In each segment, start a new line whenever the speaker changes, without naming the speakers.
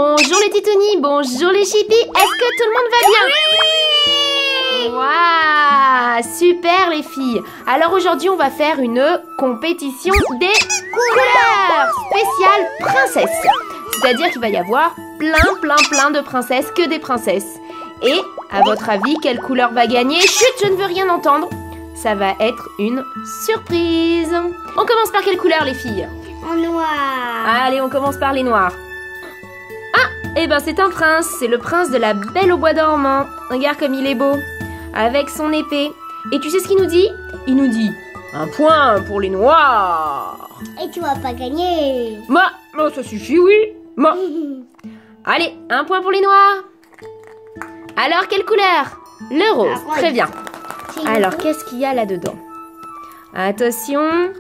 Bonjour les titounis, bonjour les chipis. Est-ce que tout le monde va bien? Waouh, super les filles. Alors aujourd'hui on va faire une compétition des couleurs spéciale princesse. C'est-à-dire qu'il va y avoir plein de princesses, que des princesses. Et à votre avis, quelle couleur va gagner? Chut, je ne veux rien entendre. Ça va être une surprise. On commence par quelle couleur les filles?
En noir.
Allez, on commence par les noirs. Ah, eh ben c'est un prince. C'est le prince de la Belle au bois dormant. Regarde comme il est beau. Avec son épée. Et tu sais ce qu'il nous dit? Il nous dit un point pour les noirs.
Et tu vas pas gagner.
Moi, ça suffit, oui. Moi. Allez, un point pour les noirs. Alors, quelle couleur? Le rose. Très bien. Alors, qu'est-ce qu'il y a là-dedans? Attention.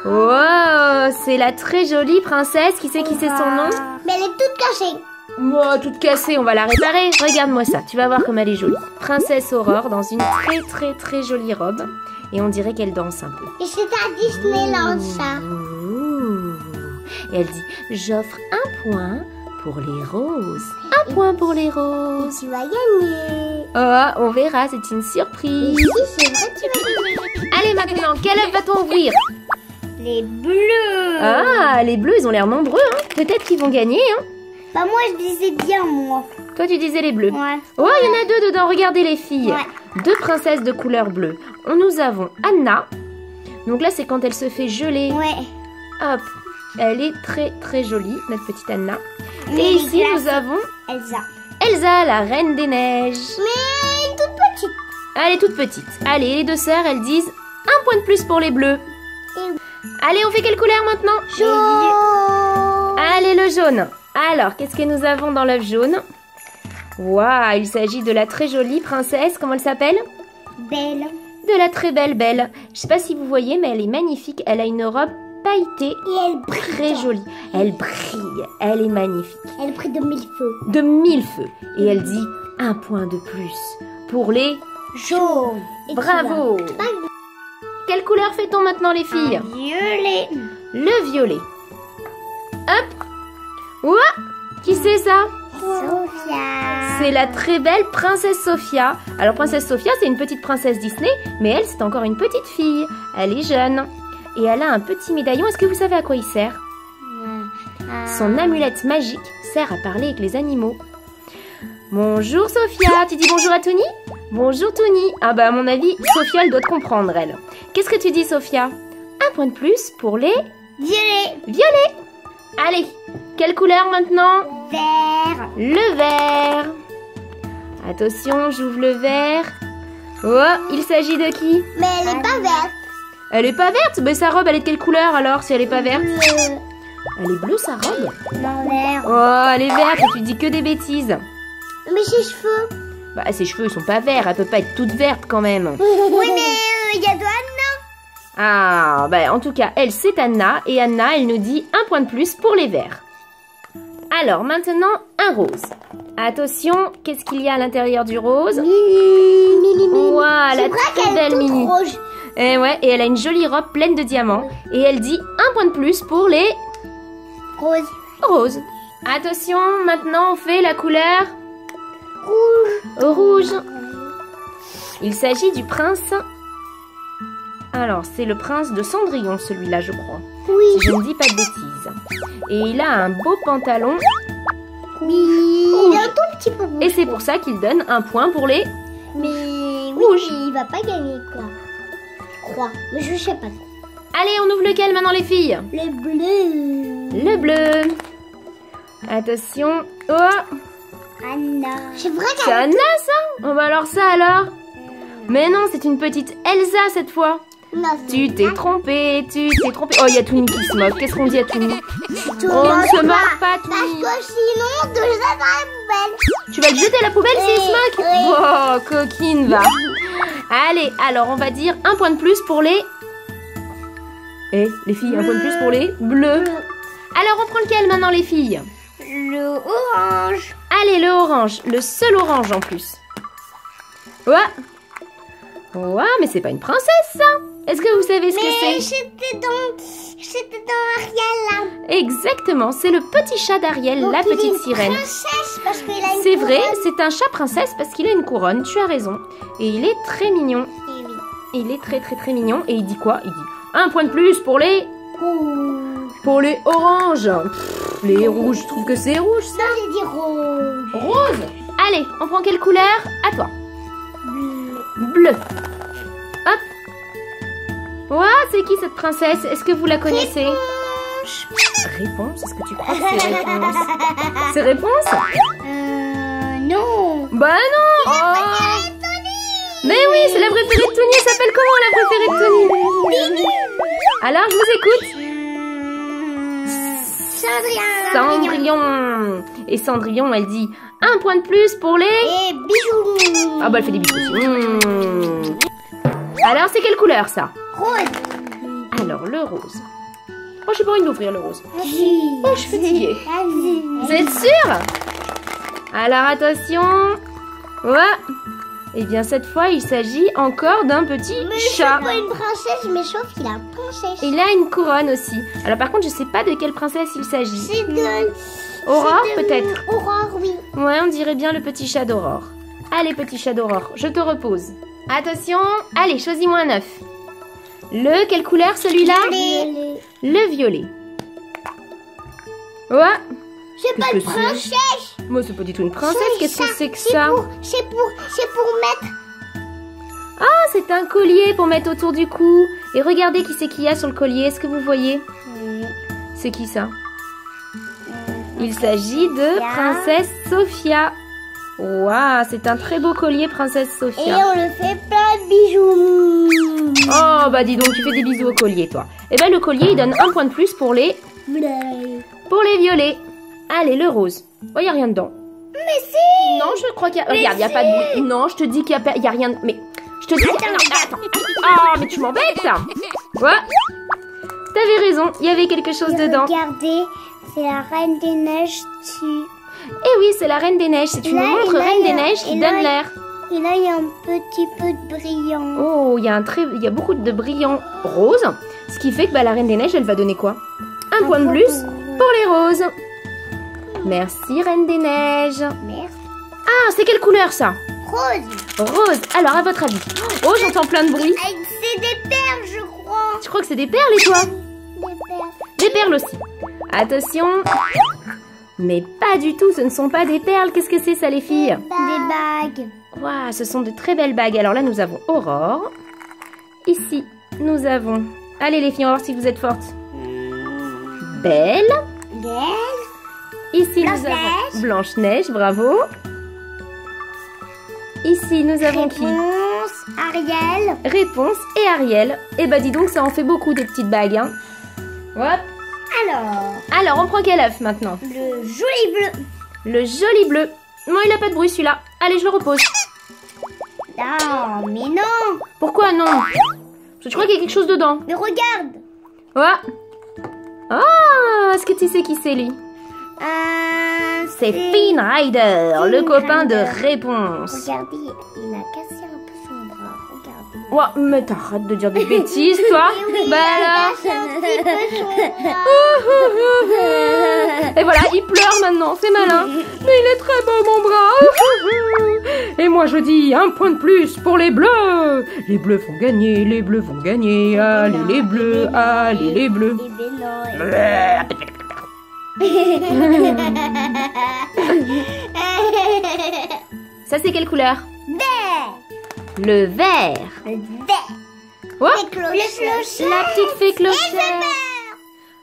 Oh, c'est la très jolie princesse. Qui c'est son nom?
Mais elle est toute cachée.
Oh, toute cassée, on va la réparer. Regarde-moi ça, tu vas voir comme elle est jolie. Princesse Aurore dans une très jolie robe. Et on dirait qu'elle danse un peu.
Et c'est à Disneyland ça.
Et elle dit, j'offre un point pour les roses. Un point pour les roses.
Tu vas gagner.
Oh, on verra, c'est une surprise.
Oui, c'est vrai, tu vas gagner.
Allez maintenant, quel œuf va-t-on ouvrir?
Les bleus.
Ah, les bleus, ils ont l'air nombreux. Hein. Peut-être qu'ils vont gagner. Hein.
Bah moi, je disais bien, moi.
Toi, tu disais les bleus.
Ouais.
Oh, il y en a deux dedans. Regardez les filles.
Ouais.
Deux princesses de couleur bleue. Nous avons Anna. Donc là, c'est quand elle se fait geler.
Ouais.
Hop. Elle est très jolie, notre petite Anna.
Mais
Et ici,
glaces.
nous avons
Elsa.
Elsa, la reine des neiges.
Mais toute petite.
Elle est toute petite. Allez, les deux sœurs, elles disent un point de plus pour les bleus. Allez, on fait quelle couleur maintenant?
Jaune.
Allez, le jaune. Alors, qu'est-ce que nous avons dans l'œuf jaune? Waouh, il s'agit de la très jolie princesse. Comment elle s'appelle?
Belle.
De la très belle Belle. Je sais pas si vous voyez, mais elle est magnifique. Elle a une robe pailletée.
Et elle brille.
Très jolie. Elle brille. Elle est magnifique.
Elle brille de 1000 feux.
De 1000 feux. Et elle dit un point de plus pour les...
Jaune. Et
Bravo.
tu vas-
Quelle couleur fait-on maintenant les filles?
Violet.
Le violet. Hop. Ouah. Qui c'est ça?
Sophia.
C'est la très belle princesse Sophia. Alors princesse Sophia, c'est une petite princesse Disney, mais elle, c'est encore une petite fille. Elle est jeune. Et elle a un petit médaillon. Est-ce que vous savez à quoi il sert? Son amulette magique sert à parler avec les animaux. Bonjour Sophia. Tu dis bonjour à Tony? Bonjour Tony. Ah bah à mon avis, Sophia, elle doit te comprendre, elle. Qu'est-ce que tu dis Sophia? Un point de plus pour les...
Violet.
Violets. Allez, quelle couleur maintenant?
Vert.
Le vert. Attention, j'ouvre le vert. Oh, il s'agit de qui?
Mais elle est pas verte.
Elle est pas verte? Mais sa robe, elle est de quelle couleur alors si elle est pas verte?
Bleu.
Elle est bleue sa robe?
Non, vert.
Oh, elle est verte et tu dis que des bêtises.
Mais ses cheveux.
Bah ses cheveux ils sont pas verts, elle peut pas être toute verte quand même.
Oui, mais il y a de Anna.
Ah, bah en tout cas, elle c'est Anna et Anna, elle nous dit un point de plus pour les verts. Alors maintenant, un rose. Attention, qu'est-ce qu'il y a à l'intérieur du rose?
Mini.
Ouah, la
C'est vrai
très
qu'elle est
belle
toute
Mini.
rouge.
Et ouais, et elle a une jolie robe pleine de diamants. Et elle dit un point de plus pour les
Rose.
roses. Attention, maintenant on fait la couleur
Rouge.
rouge. Il s'agit du prince. Alors, c'est le prince de Cendrillon, celui-là, je crois.
Oui.
Si je ne dis pas de bêtises. Et il a un beau pantalon.
Oui. Il est un tout petit peu rouge.
Et c'est pour ça qu'il donne un point pour les...
Mais oui,
Rouge.
mais il va pas gagner quoi. Je crois. Mais je sais pas.
Allez, on ouvre lequel maintenant, les filles?
Le bleu.
Le bleu. Attention. Oh,
Anna. C'est vrai
c'est
qu'elle
Anna, ça? Oh, bah alors ça, alors? Mais non, c'est une petite Elsa, cette fois.
Non,
Tu t'es trompé, tu t'es trompé. Oh, il y a Touni qui se moque. Qu'est-ce qu'on dit à Touni?
Tout
On ne se moque pas,
Parce
Touni.
que sinon, on te jette dans la poubelle.
Tu vas le jeter à la poubelle s'il se moque?
Oui.
Oh, coquine, va. Allez, alors on va dire un point de plus pour les... Eh, les filles, un point de plus pour les bleus. Alors, on prend lequel maintenant, les filles?
Le orange.
Allez, le orange. Le seul orange, en plus. Ouah. Ouah, mais c'est pas une princesse, ça. Est-ce que vous savez ce que
Mais
c'est?
c'était dans Ariel là.
Exactement, c'est le petit chat d'Ariel, la petite sirène.
Parce qu'il a une
C'est vrai,
couronne.
c'est un chat princesse parce qu'il a une couronne, tu as raison. Et il est très mignon.
Et oui.
Il est très très très mignon. Et il dit quoi? Il dit un point de plus pour les...
Rouge.
Pour les oranges. Pff, les rouges, je trouve que c'est rouge ça.
Non, j'ai dit rouge.
Rose. Allez, on prend quelle couleur? À toi.
Bleu.
Bleu. Hop. Ouah, c'est qui cette princesse? Est-ce que vous la connaissez? Réponse? Est-ce que tu crois que c'est réponse? C'est réponse?
Non.
Bah non. Oh. Mais oui, c'est la préférée de Tony. Elle s'appelle comment la préférée de Tony? Alors, je vous écoute. Cendrillon. Et Cendrillon, elle dit un point de plus pour les...
Et bijoux.
Ah bah elle fait des bisous aussi. Alors, c'est quelle couleur ça?
Rose.
Alors, le rose. Oh, j'ai pas envie de l'ouvrir le rose. Oh, je suis fatiguée. Vous
Vas-y.
êtes sûr? Alors, attention. Ouais. Et bien, cette fois, il s'agit encore d'un petit chat.
C'est pas une princesse, mais sauf qu'il a une princesse.
Il a une couronne aussi. Alors, par contre, je sais pas de quelle princesse il s'agit.
C'est de...
Aurore,
c'est de-
peut-être?
Aurore, oui.
Ouais, on dirait bien le petit chat d'Aurore. Allez, petit chat d'Aurore, je te repose. Attention. Allez, choisis-moi un œuf. Quelle couleur celui-là?
Violet.
Le violet. Ouais.
C'est pas
Qu'est-ce
une
que c'est?
princesse.
Moi, c'est pas du tout une princesse. Qu'est-ce que c'est que
C'est
ça?
c'est pour mettre...
Ah, c'est un collier pour mettre autour du cou. Et regardez qui c'est qu'il y a sur le collier. Est-ce que vous voyez? C'est qui ça? Il s'agit de Princesse Sophia. Waouh, c'est un très beau collier, Princesse
Et
Sophia.
on le fait plein de bijoux.
Oh, bah dis donc, tu fais des bisous au collier, toi. Eh ben, le collier, il donne un point de plus pour les violets. Allez, le rose. Oh, il n'y a rien dedans.
Mais si.
Non, je crois qu'il y a... Regarde, il n'y a pas de... Non, je te dis qu'il y a rien... Mais... Je te dis... Attends. Ah, mais tu m'embêtes, ça. Ouais. T'avais raison, il y avait quelque chose dedans.
Regardez, c'est la Reine des Neiges dessus.
Eh oui, c'est la Reine des Neiges. C'est une
Là,
montre
et là,
Reine
il y
des
a-
Neiges qui
et là,
donne l'air.
Et là, il y a un petit peu de brillant.
Oh, il y a beaucoup de brillants roses. Ce qui fait que la Reine des Neiges, elle va donner quoi? Un point de plus pour les roses. Merci, Reine des Neiges.
Merci.
Ah, c'est quelle couleur, ça?
Rose.
Rose. Alors, à votre avis? Oh, j'entends plein de bruit.
C'est des perles, je crois.
Tu crois que c'est des perles, et toi?
Des perles.
Des perles aussi. Attention. Mais pas du tout, ce ne sont pas des perles. Qu'est-ce que c'est ça, les filles?
Des bagues.
Waouh, ce sont de très belles bagues. Alors là, nous avons Aurore. Ici, nous avons... Allez, les filles, on va voir si vous êtes fortes. Belle. Ici, nous avons Blanche-Neige, bravo. Ici, nous avons qui?
Réponse, Ariel.
Réponse et Ariel. Eh bah, dis donc, ça en fait beaucoup, des petites bagues, hein. Hop. Alors, on prend quel œuf maintenant?
Le joli bleu.
Le joli bleu. Non, il a pas de bruit celui-là. Allez, je le repose.
Non, mais non.
Pourquoi non? Parce que je crois qu'il y a quelque chose dedans.
Mais regarde.
Ouais. Ah, est-ce que tu sais qui c'est lui? C'est Finn Rider, le copain de Réponse.
Regardez, il a cassé un peu son bras. Regardez.
Ouais, mais t'arrêtes de dire des bêtises, toi. Bah alors. Et voilà, il pleure maintenant, c'est malin. Mais il est très beau, mon bras. Et moi, je dis un point de plus pour les bleus. Les bleus vont gagner, les bleus vont gagner. Allez, les bleus, allez, les bleus.
Et ben non.
Ça, c'est quelle couleur?
Vert.
Le vert.
Vert.
Ouais.
La
petite fée clochette.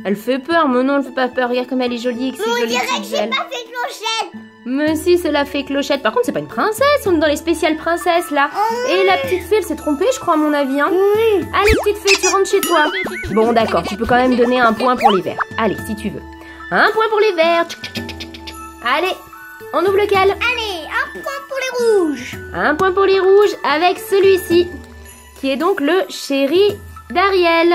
Elle fait peur, mais non, elle fait pas peur. Regarde comme elle est jolie et que c'est
On
joli.
dirait que
petite
c'est
belle.
pas fait clochette.
Mais si, c'est la fée clochette. Par contre, c'est pas une princesse. On est dans les spéciales princesses, là. Et la petite fée, elle s'est trompée, je crois, à mon avis. Hein.
Oui.
Allez, petite fée, tu rentres chez toi. Bon, d'accord, tu peux quand même donner un point pour les verts. Allez, si tu veux. Un point pour les verts. Allez, on ouvre lequel?
Allez, un point pour les rouges.
Un point pour les rouges avec celui-ci, qui est donc le chéri d'Ariel.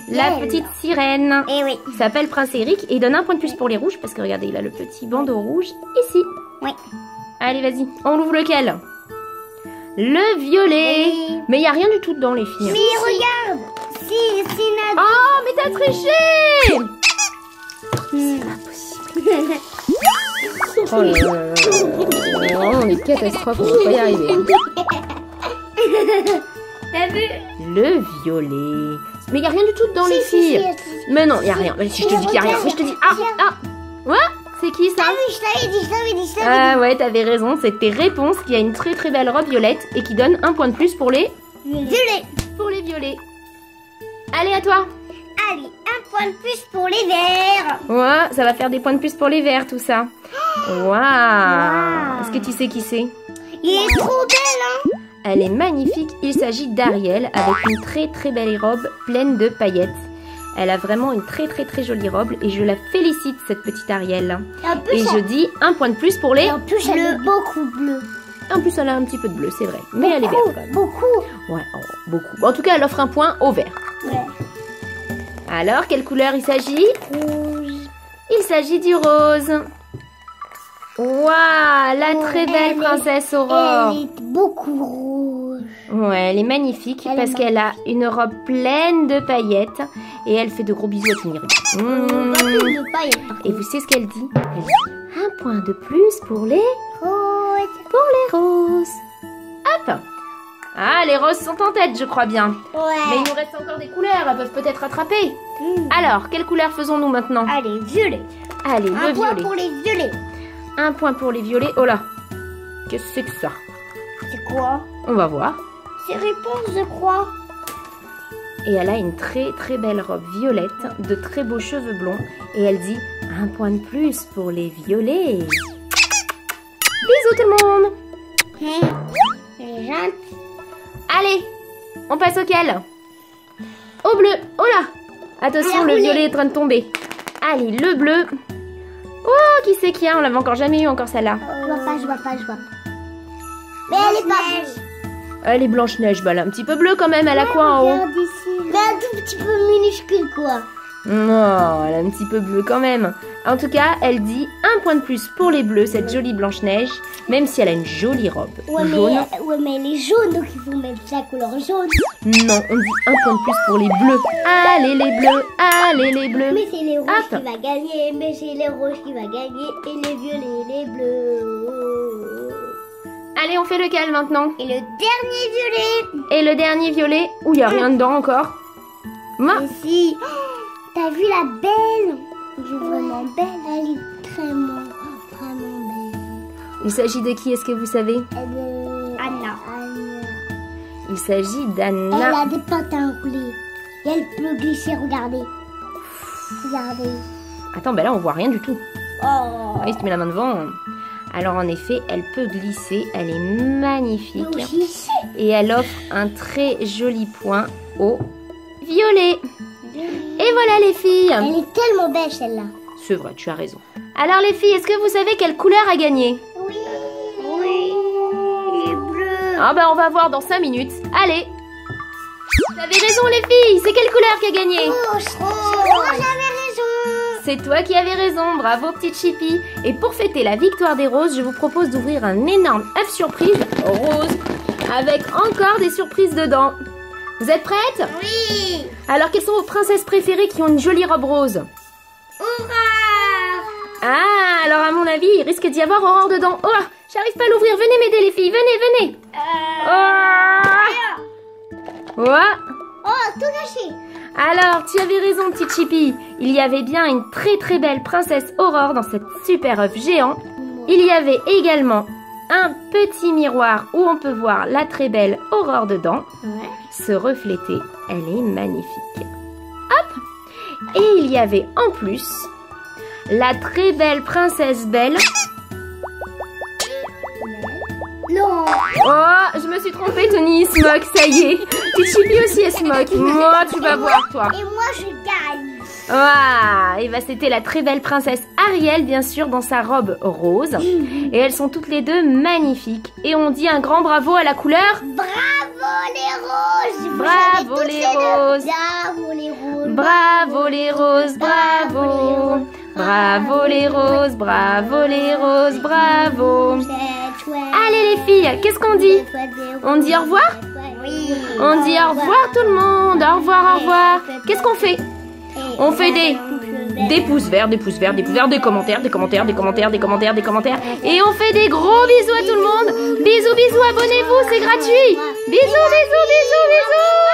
La petite sirène.
Eh oui.
Il s'appelle Prince Eric et il donne un point de plus pour les rouges parce que regardez, il a le petit bandeau rouge ici.
Oui.
Allez, vas-y. On ouvre lequel? Le violet.
Oui.
Mais il n'y a rien du tout dedans, les filles.
Mais regarde. Si Nada.
Oh, mais t'as triché! Oh là là là là. C'est vraiment des catastrophes, on va pas y arriver.
T'as vu?
Le violet. Mais il n'y a rien du tout dedans, les filles. Mais non, il n'y a rien. Mais si je te dis qu'il n'y a rien, mais je te dis... Ah. Ouais, c'est qui ça?
Ah oui, je l'avais dit.
Ah ouais, t'avais raison, c'est tes réponses qui a une très très belle robe violette et qui donne un point de plus pour les...
Violet.
Pour les violets. Allez, à toi.
Allez, un point de plus pour les verts.
Ouais, ça va faire des points de plus pour les verts, tout ça. Waouh. Est-ce que tu sais qui c'est?
Il est trop belle, hein?
Elle est magnifique. Il s'agit d'Ariel avec une très très belle robe pleine de paillettes. Elle a vraiment une très très très jolie robe et je la félicite, cette petite Ariel. Et je dis un point de plus pour les...
Et en plus, elle est beaucoup bleue.
En plus, elle a un petit peu de bleu, c'est vrai. Mais elle est verte quand même.
Beaucoup.
Ouais, oh, beaucoup. En tout cas, elle offre un point au vert.
Ouais.
Alors, quelle couleur il s'agit?
Rouge.
Il s'agit du rose. Waouh, la très belle princesse Aurore.
Elle est beaucoup rouge.
Ouais, elle est magnifique parce qu'elle a une robe pleine de paillettes et elle fait de gros bisous à tout le monde. Et vous savez ce qu'elle dit? Elle dit un point de plus pour les
Rose.
roses. Hop. Ah, les roses sont en tête, je crois bien.
Ouais.
Mais il nous reste encore des couleurs, elles peuvent peut-être rattraper. Alors, quelle couleur faisons-nous maintenant?
Allez, violet.
Allez,
Un
le
point
violet.
pour les violets.
Un point pour les violets. Oh là, qu'est-ce que c'est que ça?
C'est quoi?
On va voir.
C'est réponse, je crois.
Et elle a une très très belle robe violette, de très beaux cheveux blonds. Et elle dit un point de plus pour les violets. Bisous tout le monde.
Elle est gentille.
Allez, on passe auquel? Au bleu. Oh là, attention, le violet est en train de tomber. Allez, le bleu. Oh, qui c'est qu'il y a? On l'avait encore jamais eu encore celle-là.
Je vois pas. Mais elle est pas belle.
Elle est Blanche-Neige, bah, elle est un petit peu bleue quand même. Elle a quoi en haut?
Regarde ici. Mais un tout petit peu minuscule, quoi.
Non, elle est un petit peu bleue quand même. En tout cas, elle dit un point de plus pour les bleus, cette jolie Blanche-Neige, même si elle a une jolie robe jaune.
Mais elle est jaune, donc il faut mettre la couleur jaune.
Non, on dit un point de plus pour les bleus. Allez les bleus, allez les bleus.
Mais c'est les rouges
Hop.
qui va gagner, mais c'est les rouges qui va gagner, et les violets, les bleus.
Allez, on fait lequel maintenant?
Et le dernier violet.
Et le dernier violet, où il n'y a rien dedans encore. Moi,
Et si, t'as vu la belle? Elle est vraiment belle, elle est vraiment belle.
il s'agit de qui, est-ce que vous savez?
Anna.
Il s'agit
Elle
d'Anna.
a des patins roulés. Et elle peut glisser, regardez. Regardez.
Attends, ben là on voit rien du tout.
Oh.
Oui, si tu mets la main devant. Alors en effet, elle peut glisser, elle est magnifique.
Mais aussi ici.
Et elle offre un très joli point au violet. Et voilà les filles.
Elle est tellement belle celle-là.
C'est vrai, tu as raison. Alors les filles, est-ce que vous savez quelle couleur a gagné?
Oui. Il est bleu.
Ah ben on va voir dans 5 minutes. Allez. Vous avez raison les filles, c'est quelle couleur qui a gagné?
Moi j'avais raison.
C'est toi qui avais raison, bravo petite Chippy. Et pour fêter la victoire des roses, je vous propose d'ouvrir un énorme œuf surprise rose avec encore des surprises dedans. Vous êtes prêtes?
Oui.
Alors quelles sont vos princesses préférées qui ont une jolie robe rose?
Aurore.
Ah, alors à mon avis, il risque d'y avoir Aurore dedans. Oh, j'arrive pas à l'ouvrir, venez m'aider les filles, venez. Oh,
Oh, tout gâché.
alors, tu avais raison, petite Chippy. Il y avait bien une très très belle princesse Aurore dans cette super œuf géant. Il y avait également un petit miroir où on peut voir la très belle Aurore dedans se refléter. Elle est magnifique. Hop! Et il y avait en plus la très belle princesse Belle.
Non.
Oh, je me suis trompée, Tony, il se moque, ça y est. Petite Chippy aussi, elle se moque. Moi, tu vas voir, toi.
Et moi je gagne.
Ah, et bah c'était la très belle princesse Ariel, bien sûr, dans sa robe rose. Et elles sont toutes les deux magnifiques. Et on dit un grand bravo à la couleur.
Bravo les roses. Vous
Bravo
avez toutes
les roses.
Bravo les roses.
Bravo les roses, bravo. Bravo les roses, bravo les roses, bravo.
C'est chouette.
Allez les filles, qu'est-ce qu'on dit? On dit au revoir?
Oui.
On dit au revoir tout le monde. Au revoir, au revoir. Qu'est-ce qu'on fait? On fait des des pouces verts, des pouces verts, des pouces verts, des commentaires, des commentaires, des commentaires, des commentaires, des commentaires. Et on fait des gros bisous à tout le monde. Bisous, bisous, abonnez-vous, c'est gratuit. Bisous, bisous, bisous, bisous.